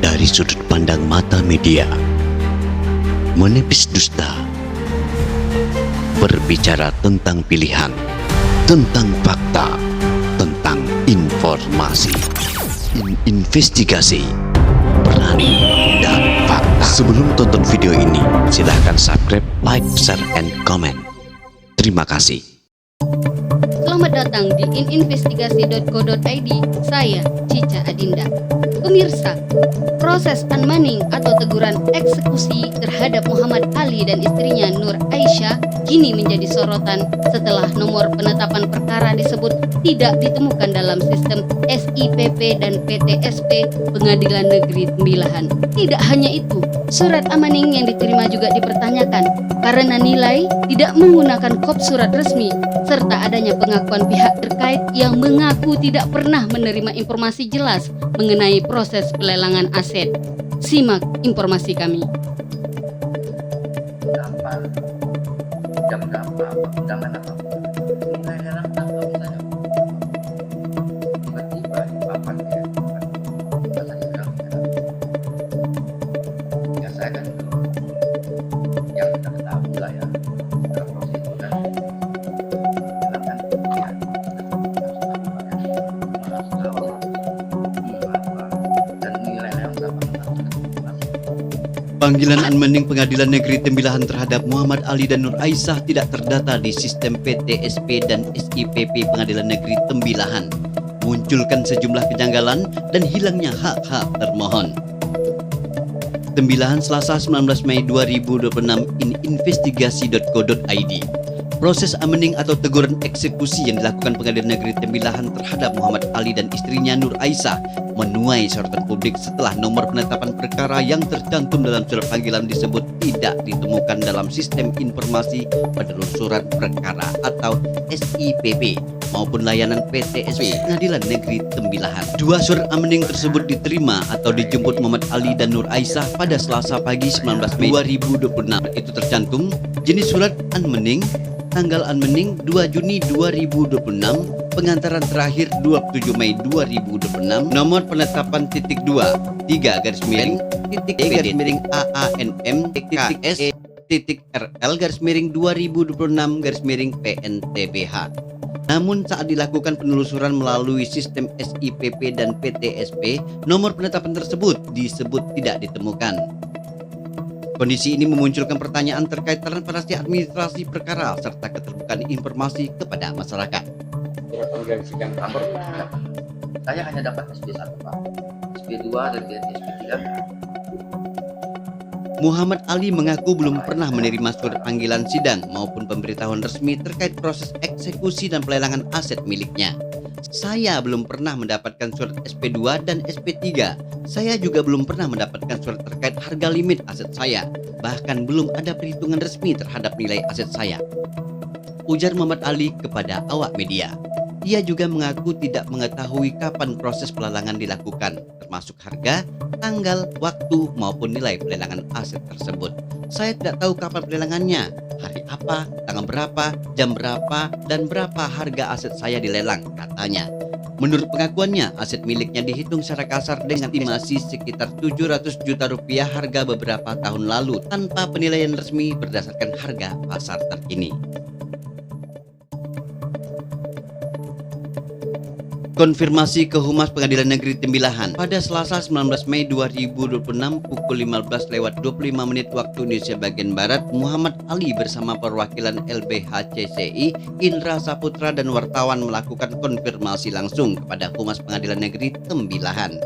Dari sudut pandang mata media, menepis dusta, berbicara tentang pilihan, tentang fakta, tentang informasi, investigasi, berani, dan fakta. Sebelum tonton video ini, silahkan subscribe, like, share, and comment. Terima kasih. Selamat datang di ininvestigasi.co.id. Saya Cica Adinda. Pemirsa, proses unmanning atau teguran eksekusi terhadap Muhammad Ali dan istrinya Nur Aisyah kini menjadi sorotan setelah nomor penetapan perkara disebut tidak ditemukan dalam sistem SIPP dan PTSP Pengadilan Negeri Tembilahan. Tidak hanya itu, surat unmanning yang diterima juga dipertanyakan karena nilai tidak menggunakan kop surat resmi serta adanya pengakuan pihak terkait yang mengaku tidak pernah menerima informasi jelas mengenai proses pelelangan aset. Simak informasi kami. Jam berapa? Undangan apa? Nilai lelang tanggal misalnya. Tiba-tiba di papan ya, bahasa Islam ya saya kan yang kita ketahui lah ya dalam proses itu kan silakan ya dan nilai lelang sama. Panggilan unmanning Pengadilan Negeri Tembilahan terhadap Muhammad Ali dan Nur Aisyah tidak terdata di sistem PTSP dan SIPP Pengadilan Negeri Tembilahan, munculkan sejumlah kejanggalan dan hilangnya hak-hak termohon. Tembilahan, Selasa 19 Mei 2026, ininvestigasi.co.id. Proses unmanning atau teguran eksekusi yang dilakukan Pengadilan Negeri Tembilahan terhadap Muhammad Ali dan istrinya Nur Aisyah menuai sorotan publik setelah nomor penetapan perkara yang tercantum dalam surat panggilan disebut tidak ditemukan dalam sistem informasi penelusuran perkara atau SIPP maupun layanan PTSP Pengadilan Negeri Tembilahan. Dua surat unmanning tersebut diterima atau dijemput Muhammad Ali dan Nur Aisyah pada Selasa pagi 19 Mei 2026. Itu tercantum jenis surat unmanning, tanggal unmanning 2 Juni 2026, pengantaran terakhir 27 Mei 2026, nomor penetapan titik 2, 3 garis miring, titik E garis miring AANM, titik S, titik RL garis miring 2026 garis miring PNTBH. Namun saat dilakukan penelusuran melalui sistem SIPP dan PTSP, nomor penetapan tersebut disebut tidak ditemukan. Kondisi ini memunculkan pertanyaan terkait transparansi administrasi perkara serta keterbukaan informasi kepada masyarakat. Surat panggilan sidang lapor saya hanya dapat SP1 Pak, SP2 dan SP3. Muhammad Ali mengaku belum pernah menerima surat panggilan sidang maupun pemberitahuan resmi terkait proses eksekusi dan pelelangan aset miliknya. Saya belum pernah mendapatkan surat SP2 dan SP3. Saya juga belum pernah mendapatkan surat terkait harga limit aset saya. Bahkan belum ada perhitungan resmi terhadap nilai aset saya, ujar Muhammad Ali kepada awak media. Ia juga mengaku tidak mengetahui kapan proses pelelangan dilakukan, termasuk harga, tanggal, waktu, maupun nilai pelelangan aset tersebut. Saya tidak tahu kapan pelelangannya, hari apa, tanggal berapa, jam berapa, dan berapa harga aset saya dilelang, katanya. Menurut pengakuannya, aset miliknya dihitung secara kasar dengan estimasi sekitar 700 juta rupiah harga beberapa tahun lalu tanpa penilaian resmi berdasarkan harga pasar terkini. Konfirmasi ke Humas Pengadilan Negeri Tembilahan pada Selasa 19 Mei 2026 pukul 15:25 waktu Indonesia bagian Barat, Muhammad Ali bersama perwakilan LBH-CCI, Indra Saputra dan wartawan melakukan konfirmasi langsung kepada Humas Pengadilan Negeri Tembilahan.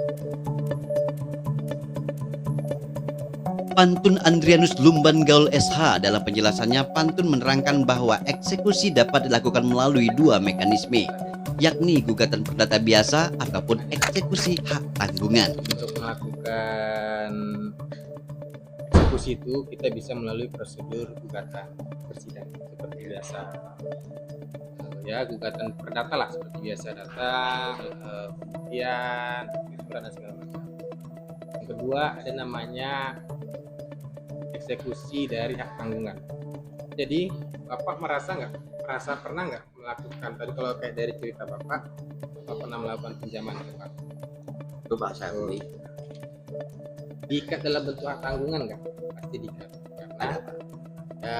Pantun Andrianus Lumban Gaul SH dalam penjelasannya, pantun menerangkan bahwa eksekusi dapat dilakukan melalui dua mekanisme, yakni gugatan perdata biasa ataupun eksekusi hak tanggungan. Untuk melakukan eksekusi itu kita bisa melalui prosedur gugatan persidangan seperti biasa. Ya, gugatan perdata lah seperti biasa, data, pembuktian, dan segala macam. Yang kedua ada namanya eksekusi dari hak tanggungan. Jadi Bapak pernah nggak melakukan tadi, kalau kayak dari cerita Bapak pernah melakukan pinjaman ke Pak? Itu Pak saya beli. diikat dalam bentuk hak tanggungan nggak? Pasti diikat karena ya,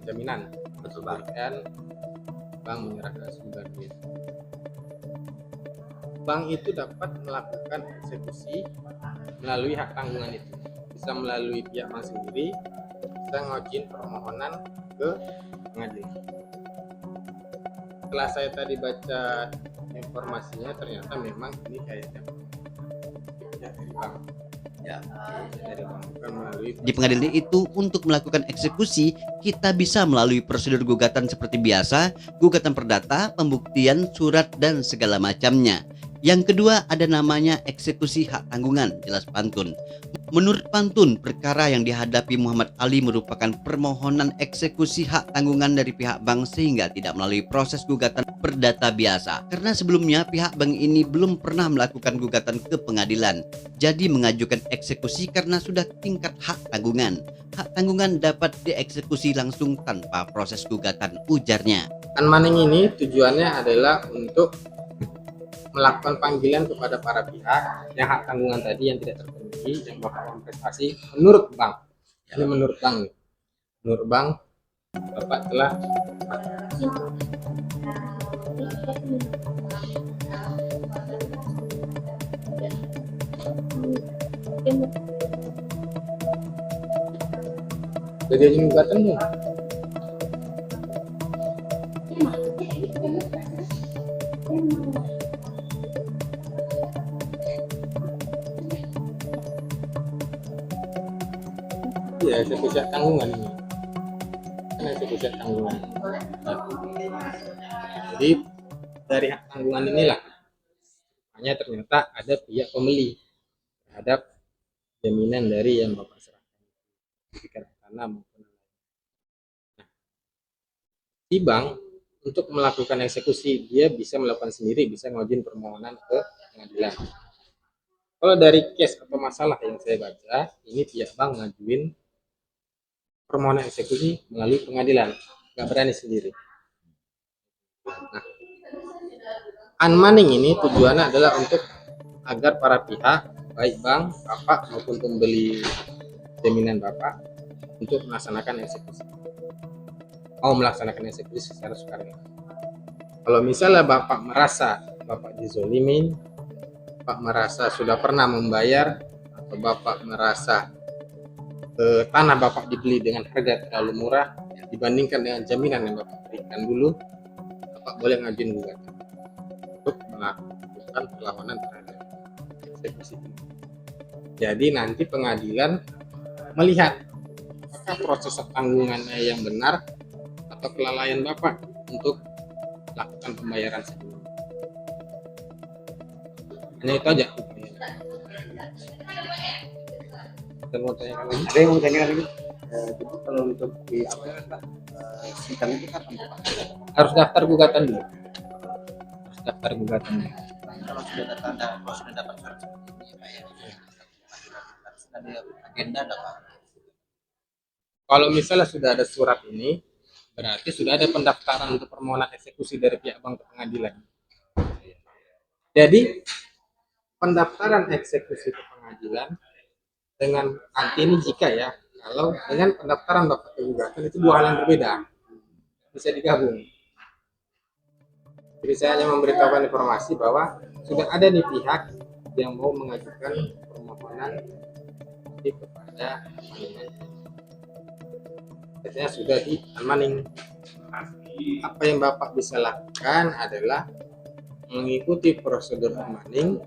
jaminan Betul Bang. dan bank menyerahkan sumber duit. Bank itu dapat melakukan eksekusi melalui hak tanggungan itu, bisa melalui pihak bank sendiri, bisa ngojin permohonan ke pengadilan. Setelah saya tadi baca informasinya, ternyata memang ini kayaknya ya dari bank, Ya. dari bank bukan melalui Di pengadilan itu untuk melakukan eksekusi kita bisa melalui prosedur gugatan seperti biasa, gugatan perdata, pembuktian, surat dan segala macamnya. Yang kedua ada namanya eksekusi hak tanggungan, jelas pantun. Menurut pantun, perkara yang dihadapi Muhammad Ali merupakan permohonan eksekusi hak tanggungan dari pihak bank sehingga tidak melalui proses gugatan perdata biasa. Karena sebelumnya pihak bank ini belum pernah melakukan gugatan ke pengadilan. Jadi mengajukan eksekusi karena sudah tingkat hak tanggungan. Hak tanggungan dapat dieksekusi langsung tanpa proses gugatan, ujarnya. unmoney ini tujuannya adalah untuk melakukan panggilan kepada para pihak yang hak tanggungan tadi yang tidak terpenuhi yang Bapak prestasi menurut bank. Ini menurut bank nih. Menurut bank Bapak telah jadi gugatan belum? Iya, eksekusi hak tanggungan ini. Kan eksekusi hak tanggungan. Jadi dari hak tanggungan inilah hanya ternyata ada pihak pembeli terhadap jaminan dari yang Bapak serahkan. Baik tanah maupun lain. Nah, di bank untuk melakukan eksekusi dia bisa melakukan sendiri, bisa ngojin permohonan ke pengadilan. Kalau dari case atau masalah yang saya baca, ini pihak bank ngajuin permohonan eksekusi melalui pengadilan, nggak berani sendiri. Nah, unmoney ini tujuannya adalah untuk agar para pihak, baik bank, Bapak maupun pembeli jaminan Bapak, untuk melaksanakan eksekusi. Mau melaksanakan eksekusi secara sukarela. Kalau misalnya Bapak merasa Bapak dizolimin, Bapak merasa sudah pernah membayar, atau Bapak merasa tanah Bapak dibeli dengan harga terlalu murah dibandingkan dengan jaminan yang Bapak berikan dulu, Bapak boleh ngajuin gugatan untuk melakukan perlawanan terhadap eksekusi ini. Jadi nanti pengadilan melihat apakah proses tanggungannya yang benar atau kelalaian Bapak untuk melakukan pembayaran sebelumnya. Hanya itu aja. Dan mau tanyakan lagi? Ada yang mau tanya lagi? Jadi kalau untuk di apa ya Pak? Sidang itu kapan Pak? Harus daftar gugatan dulu. Harus daftar gugatan dulu. Kalau sudah dapat surat seperti ini Pak ya, harus ada agenda ada Pak? Kalau misalnya sudah ada surat ini, berarti sudah ada pendaftaran untuk permohonan eksekusi dari pihak bank ke pengadilan. Jadi pendaftaran eksekusi ke pengadilan dengan nanti ini jika ya, kalau dengan pendaftaran Bapak ke gugatan itu dua hal yang berbeda, bisa digabung. Jadi saya hanya memberitahukan informasi bahwa sudah ada nih pihak yang mau mengajukan permohonan kepada unmoney. Biasanya sudah di unmoney. Apa yang Bapak bisa lakukan adalah mengikuti prosedur unmoney,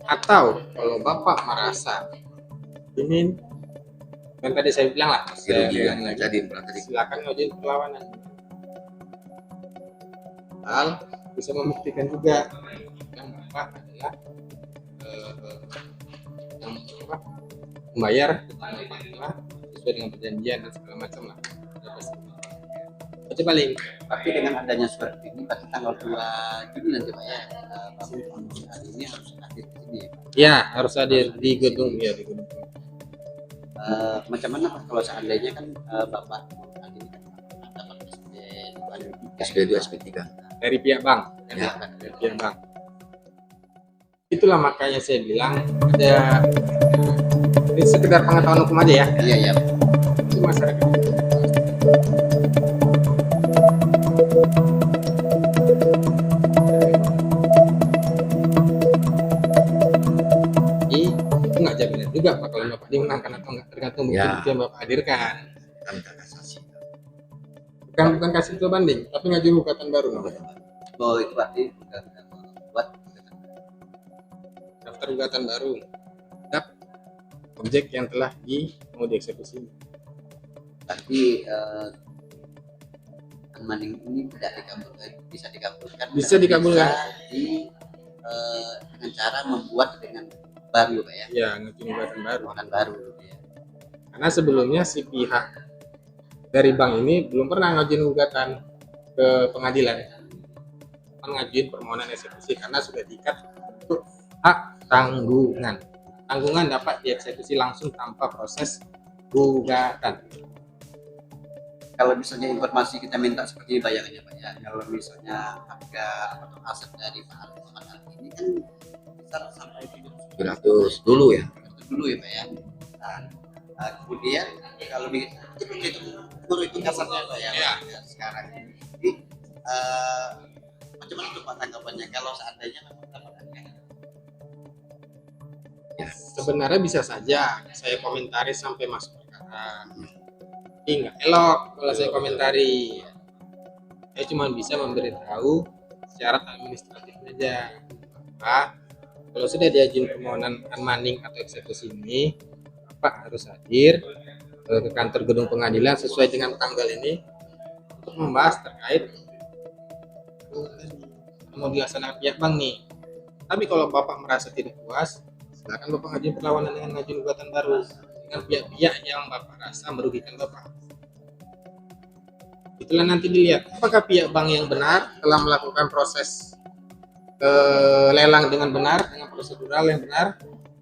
atau kalau Bapak merasa ingin, kan tadi saya bilang lah, saya bilang lagi, silakan ngajuin perlawanan. Hal bisa membuktikan juga yang Bapak adalah yang apa, membayar sesuai dengan perjanjian dan segala macam lah. Itu paling. Tapi dengan adanya surat ini pada tanggal 2 Juni nanti Pak ya, hari ini harus hadir di sini. Ya, harus hadir di gedung ya, di gedung. Macam mana Pak kalau seandainya kan Bapak hari ini kan dapat SP2, SP3 Dari pihak bank, Ya. dari pihak bank. Itulah makanya saya bilang ada, ini sekedar pengetahuan hukum aja ya. Iya, iya. Itu masyarakat. Jadi itu nggak jaminan juga Pak kalau Bapak dimenangkan atau nggak, tergantung bukti Ya. yang Bapak hadirkan. Kan kasasi. Bukan kasih ketua banding, tapi ngajuin gugatan baru namanya. Oh, itu berarti bukan buat Daftar gugatan baru terhadap objek yang telah mau dieksekusi. tapi unmanding ini tidak dikabulkan, bisa dikabulkan. Bisa dikabulkan. Di, dengan cara membuat dengan baru, Pak ya. Ya, ngajuin gugatan baru. Permohonan baru. Ya. Karena sebelumnya si pihak dari bank ini belum pernah ngajuin gugatan ke pengadilan, ngajuin permohonan eksekusi karena sudah diikat untuk hak tanggungan. Tanggungan dapat dieksekusi langsung tanpa proses gugatan. Kalau misalnya informasi kita minta seperti bayangannya, Pak ya. Kalau misalnya harga atau aset dari Pak Muhammad Ali ini kan besar sampai 700 dulu ya. 700 dulu ya, Pak ya. Nah, kemudian kalau itu itu kasarnya, Pak ya. Ya. Ya, sekarang ini. Jadi macam mana tuh Pak tanggapannya kalau seandainya memang dapat harga? Ya. Sebenarnya bisa saja saya komentari sampai masuk perkara. Ini nggak elok kalau saya komentari. Saya cuma bisa memberitahu syarat administratif saja. Pak, kalau sudah diajuin permohonan unmanding atau eksekusi ini, Bapak harus hadir ke kantor gedung pengadilan sesuai dengan tanggal ini untuk membahas terkait mau dilaksanakan pihak bank nih. Tapi kalau Bapak merasa tidak puas, silakan Bapak ngajuin perlawanan dengan ngajuin gugatan baru dengan pihak-pihak yang Bapak rasa merugikan Bapak. Itulah nanti dilihat apakah pihak bank yang benar telah melakukan proses lelang dengan benar, dengan prosedural yang benar,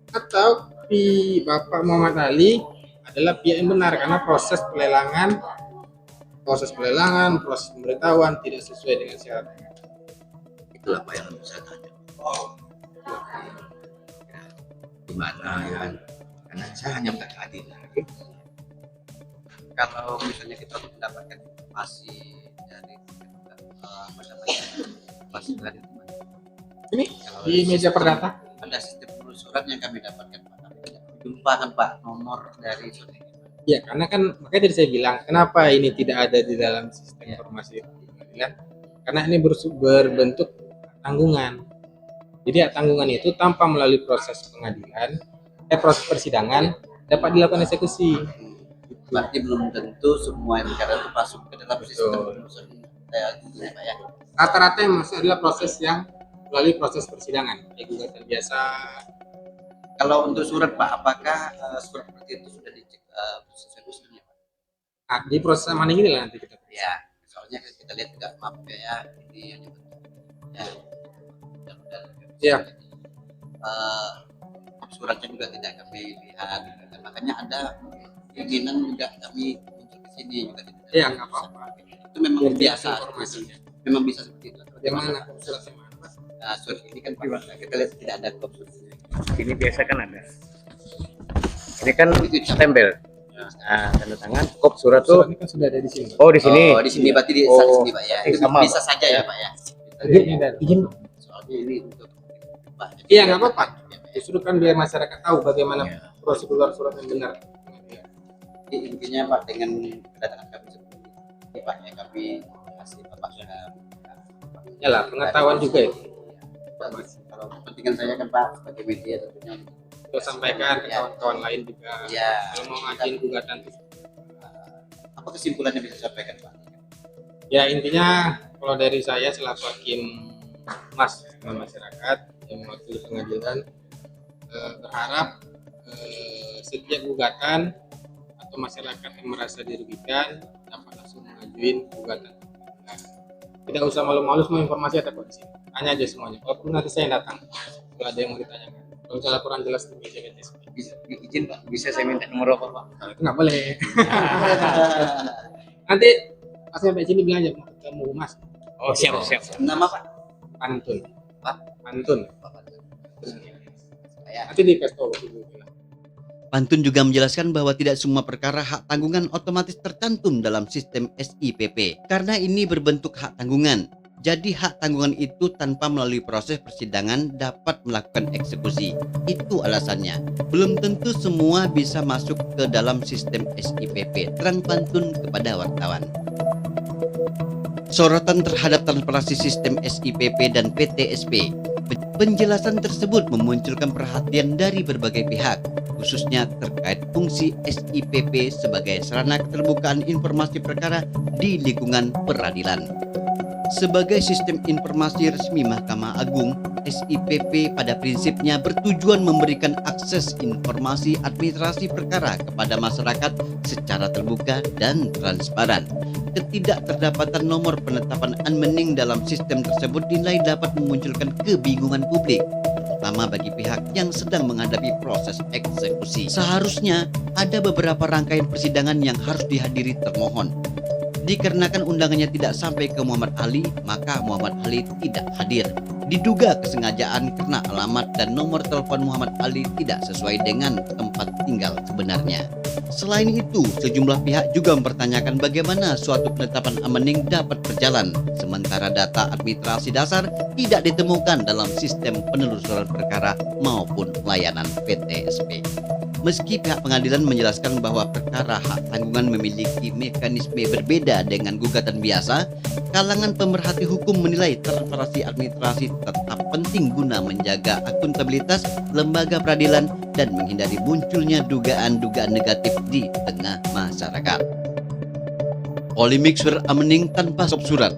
atau Bapak Muhammad Ali adalah pihak yang benar karena proses pelelangan, proses pemberitahuan tidak sesuai dengan syarat. Itulah Pak yang saya tanya. Gimana ya? Karena saya hanya minta keadilan. Kalau misalnya kita mendapatkan informasi dari apa namanya, informasi dari teman. Ini di meja perdata Ada sistem penelusuran yang kami dapatkan Pak. Kami tidak jumpa kan Pak nomor dari saudara. ya, karena kan makanya tadi saya bilang kenapa ini tidak ada di dalam sistem informasi pengadilan, karena ini berbentuk tanggungan. Jadi hak tanggungan itu tanpa melalui proses pengadilan, proses persidangan dapat dilakukan eksekusi. Berarti belum tentu semua yang perkara itu masuk ke dalam sistem penelusuran. Ya, Pak ya. Rata-rata yang masuk adalah proses yang melalui proses persidangan, kayak gugatan biasa. Kalau untuk surat Pak, apakah surat seperti itu sudah dicek sesuai prosedurnya Pak? Nah, di proses amanah ini lah nanti kita. Ya, soalnya kita lihat juga maaf ya, ini yang ya, mudah-mudahan Ya. suratnya juga tidak kami lihat, dan makanya ada keinginan juga kami untuk ke sini juga tidak. Ya, nggak apa-apa. Itu memang Biar biasa, informasinya. memang bisa seperti itu. Bagaimana surat yang mana, Mas? Nah, surat ini kan Pak, kita lihat tidak ada kopsus. Ini biasa kan ada. Ini kan stempel. Nah, tanda tangan, kop surat tuh. Surat ini kan sudah ada di sini. Oh, di sini. Oh, di sini berarti di Oh, sini Pak ya. Itu sama, bisa saja ya Pak ya. Ini dan Izin. Soalnya ini untuk Pak. iya nggak apa-apa. Justru kan biar masyarakat tahu bagaimana prosedur surat yang benar. Jadi intinya Pak dengan kedatangan kami seperti ini Pak ya, kami kasih Bapak Ya lah, pengetahuan juga itu. kalau kepentingan saya kan Pak sebagai media tentunya Kita sampaikan ke Ya. kawan-kawan lain juga. Ya. Kalau mau ngajuin gugatan. Apa kesimpulannya bisa disampaikan Pak? Ya intinya kalau dari saya selaku hakim Mas dengan masyarakat yang mewakili pengadilan berharap setiap gugatan atau masyarakat yang merasa dirugikan dapat langsung mengajuin gugatan. Nah, tidak usah malu-malu, semua informasi ada kok di sini. Tanya aja semuanya. Walaupun nanti saya yang datang kalau ada yang mau ditanyakan. Kalau misalnya kurang jelas di meja Bisa izin Pak, bisa saya minta nomor apa Pak? kalau itu nggak boleh. Nanti pas sampai sini bilang aja mau ketemu Mas Oh, siap. Nama Pak? Pantun. Pak? Pantun. Ya. Nanti di pesto dulu. Pantun juga menjelaskan bahwa tidak semua perkara hak tanggungan otomatis tercantum dalam sistem SIPP karena ini berbentuk hak tanggungan. Jadi hak tanggungan itu tanpa melalui proses persidangan dapat melakukan eksekusi. Itu alasannya. Belum tentu semua bisa masuk ke dalam sistem SIPP. Terang pantun kepada wartawan. Sorotan terhadap transparansi sistem SIPP dan PTSP. Penjelasan tersebut memunculkan perhatian dari berbagai pihak, khususnya terkait fungsi SIPP sebagai sarana keterbukaan informasi perkara di lingkungan peradilan. Sebagai sistem informasi resmi Mahkamah Agung, SIPP pada prinsipnya bertujuan memberikan akses informasi administrasi perkara kepada masyarakat secara terbuka dan transparan. Ketidakterdapatan nomor penetapan anmening dalam sistem tersebut dinilai dapat memunculkan kebingungan publik, terutama bagi pihak yang sedang menghadapi proses eksekusi. Seharusnya ada beberapa rangkaian persidangan yang harus dihadiri termohon. Dikarenakan undangannya tidak sampai ke Muhammad Ali, maka Muhammad Ali tidak hadir. Diduga kesengajaan karena alamat dan nomor telepon Muhammad Ali tidak sesuai dengan tempat tinggal sebenarnya. Selain itu, sejumlah pihak juga mempertanyakan bagaimana suatu penetapan anmening dapat berjalan, sementara data administrasi dasar tidak ditemukan dalam sistem penelusuran perkara maupun layanan PTSP. Meski pihak pengadilan menjelaskan bahwa perkara hak tanggungan memiliki mekanisme berbeda dengan gugatan biasa, kalangan pemerhati hukum menilai transparansi administrasi tetap penting guna menjaga akuntabilitas lembaga peradilan dan menghindari munculnya dugaan-dugaan negatif di tengah masyarakat. Polemik surat anmening tanpa surat.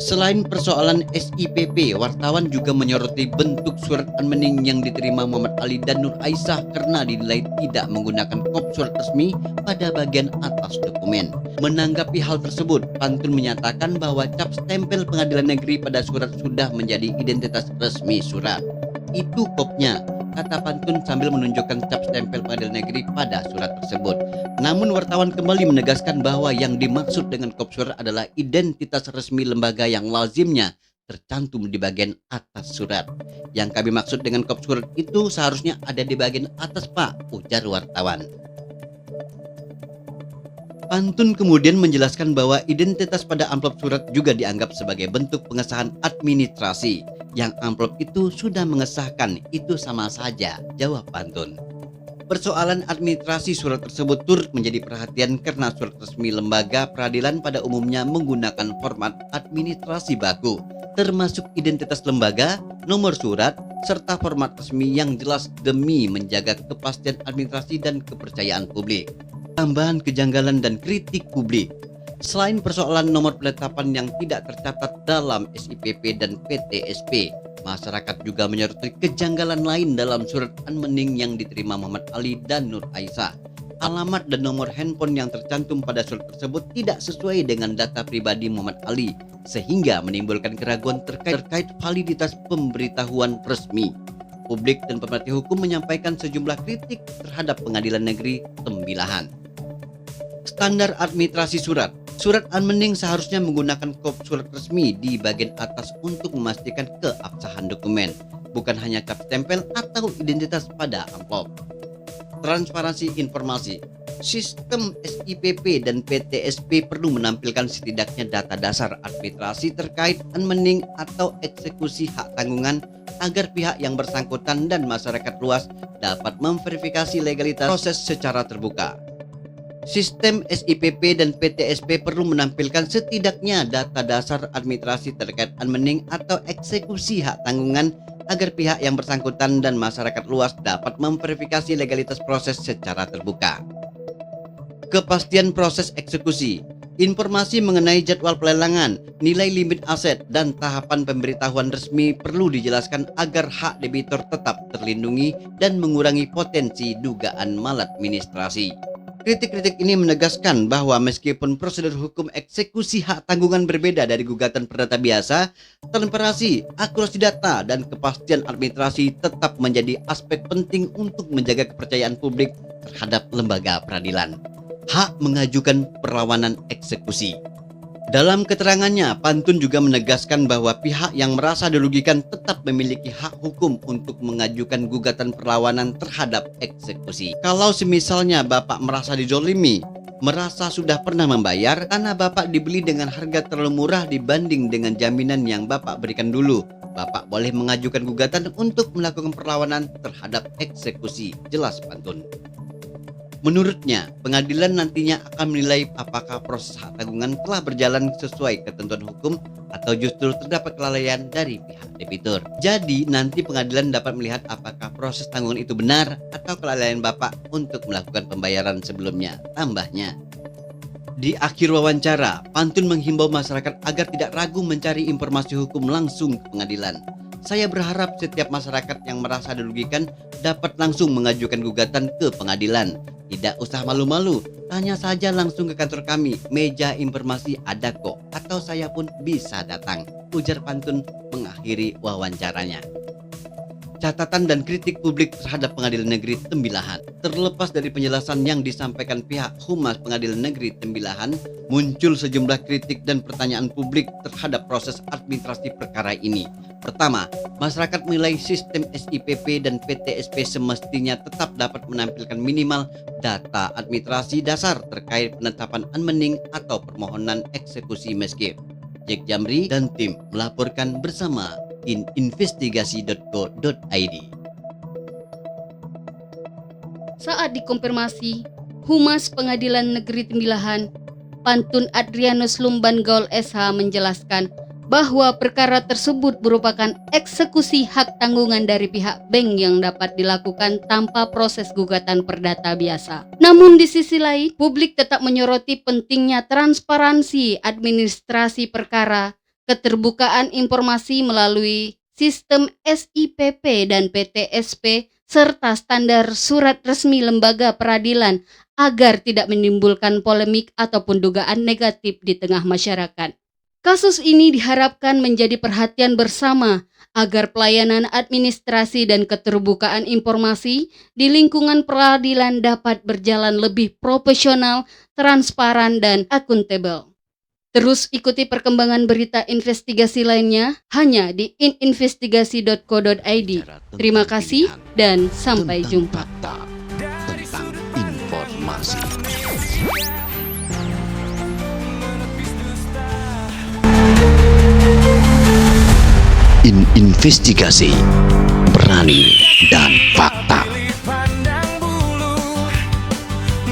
Selain persoalan SIPP, wartawan juga menyoroti bentuk surat anmening yang diterima Muhammad Ali dan Nur Aisyah karena dinilai tidak menggunakan kop surat resmi pada bagian atas dokumen. Menanggapi hal tersebut, Pantun menyatakan bahwa cap stempel pengadilan negeri pada surat sudah menjadi identitas resmi surat. Itu kopnya, kata Pantun sambil menunjukkan cap stempel pengadilan negeri pada surat tersebut. Namun wartawan kembali menegaskan bahwa yang dimaksud dengan kop surat adalah identitas resmi lembaga yang lazimnya tercantum di bagian atas surat. Yang kami maksud dengan kop surat itu seharusnya ada di bagian atas, Pak, ujar wartawan. Pantun kemudian menjelaskan bahwa identitas pada amplop surat juga dianggap sebagai bentuk pengesahan administrasi. Yang amplop itu sudah mengesahkan, itu sama saja, jawab Pantun. Persoalan administrasi surat tersebut turut menjadi perhatian karena surat resmi lembaga peradilan pada umumnya menggunakan format administrasi baku, termasuk identitas lembaga, nomor surat, serta format resmi yang jelas demi menjaga kepastian administrasi dan kepercayaan publik. Tambahan kejanggalan dan kritik publik. Selain persoalan nomor penetapan yang tidak tercatat dalam SIPP dan PTSP, masyarakat juga menyoroti kejanggalan lain dalam surat anmening yang diterima Muhammad Ali dan Nur Aisyah. Alamat dan nomor handphone yang tercantum pada surat tersebut tidak sesuai dengan data pribadi Muhammad Ali, sehingga menimbulkan keraguan terkait validitas pemberitahuan resmi. Publik dan pemerhati hukum menyampaikan sejumlah kritik terhadap Pengadilan Negeri Tembilahan. Standar administrasi surat. Surat anmening seharusnya menggunakan kop surat resmi di bagian atas untuk memastikan keabsahan dokumen, bukan hanya cap stempel atau identitas pada amplop. Transparansi informasi. Sistem SIPP dan PTSP perlu menampilkan setidaknya data dasar administrasi terkait anmening atau eksekusi hak tanggungan agar pihak yang bersangkutan dan masyarakat luas dapat memverifikasi legalitas proses secara terbuka. Sistem SIPP dan PTSP perlu menampilkan setidaknya data dasar administrasi terkait anmening atau eksekusi hak tanggungan agar pihak yang bersangkutan dan masyarakat luas dapat memverifikasi legalitas proses secara terbuka. Kepastian proses eksekusi. Informasi mengenai jadwal pelelangan, nilai limit aset, dan tahapan pemberitahuan resmi perlu dijelaskan agar hak debitur tetap terlindungi dan mengurangi potensi dugaan maladministrasi. Kritik-kritik ini menegaskan bahwa meskipun prosedur hukum eksekusi hak tanggungan berbeda dari gugatan perdata biasa, transparansi, akurasi data, dan kepastian administrasi tetap menjadi aspek penting untuk menjaga kepercayaan publik terhadap lembaga peradilan. Hak mengajukan perlawanan eksekusi. Dalam keterangannya, Pantun juga menegaskan bahwa pihak yang merasa dirugikan tetap memiliki hak hukum untuk mengajukan gugatan perlawanan terhadap eksekusi. Kalau semisalnya Bapak merasa dizolimi, merasa sudah pernah membayar, tanah Bapak dibeli dengan harga terlalu murah dibanding dengan jaminan yang Bapak berikan dulu, Bapak boleh mengajukan gugatan untuk melakukan perlawanan terhadap eksekusi, jelas Pantun. Menurutnya, pengadilan nantinya akan menilai apakah proses hak tanggungan telah berjalan sesuai ketentuan hukum atau justru terdapat kelalaian dari pihak debitur. Jadi, nanti pengadilan dapat melihat apakah proses tanggungan itu benar atau kelalaian Bapak untuk melakukan pembayaran sebelumnya, tambahnya. Di akhir wawancara, Pantun menghimbau masyarakat agar tidak ragu mencari informasi hukum langsung ke pengadilan. Saya berharap setiap masyarakat yang merasa dirugikan dapat langsung mengajukan gugatan ke pengadilan. Tidak usah malu-malu, tanya saja langsung ke kantor kami, meja informasi ada kok, atau saya pun bisa datang, ujar Pantun mengakhiri wawancaranya. Catatan dan kritik publik terhadap Pengadilan Negeri Tembilahan. Terlepas dari penjelasan yang disampaikan pihak Humas Pengadilan Negeri Tembilahan, muncul sejumlah kritik dan pertanyaan publik terhadap proses administrasi perkara ini. Pertama, masyarakat menilai sistem SIPP dan PTSP semestinya tetap dapat menampilkan minimal data administrasi dasar terkait penetapan anmening atau permohonan eksekusi miskin. Jack Jamri dan tim melaporkan bersama investigasi.co.id. Saat dikonfirmasi, Humas Pengadilan Negeri Tembilahan, Pantun Adrianus Lumban Gaul SH menjelaskan bahwa perkara tersebut merupakan eksekusi hak tanggungan dari pihak bank yang dapat dilakukan tanpa proses gugatan perdata biasa. Namun di sisi lain, publik tetap menyoroti pentingnya transparansi administrasi perkara, keterbukaan informasi melalui sistem SIPP dan PTSP, serta standar surat resmi lembaga peradilan agar tidak menimbulkan polemik ataupun dugaan negatif di tengah masyarakat. Kasus ini diharapkan menjadi perhatian bersama agar pelayanan administrasi dan keterbukaan informasi di lingkungan peradilan dapat berjalan lebih profesional, transparan, dan akuntabel. Terus ikuti perkembangan berita investigasi lainnya hanya di ininvestigasi.co.id. Terima kasih dan sampai jumpa. Fakta tentang informasi. Investigasi berani dan fakta. Pandang bulu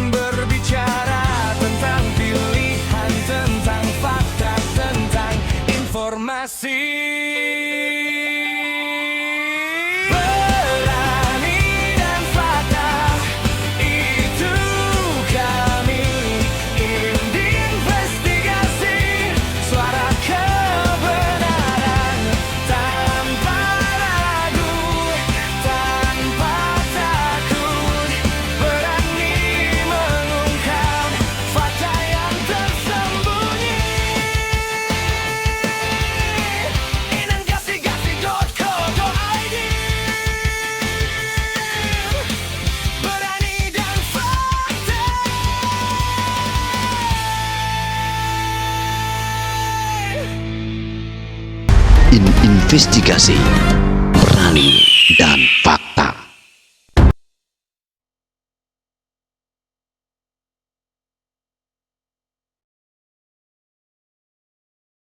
berbicara tentang pilihan, tentang fakta, tentang informasi. Berani dan fakta, itu kami. Investigasi, suara kebenaran tanpa ragu, tanpa takut. Berani mengungkap fakta yang tersembunyi. Ininvestigasi.co.id. Berani dan fakta. Investigasi berani dan fakta.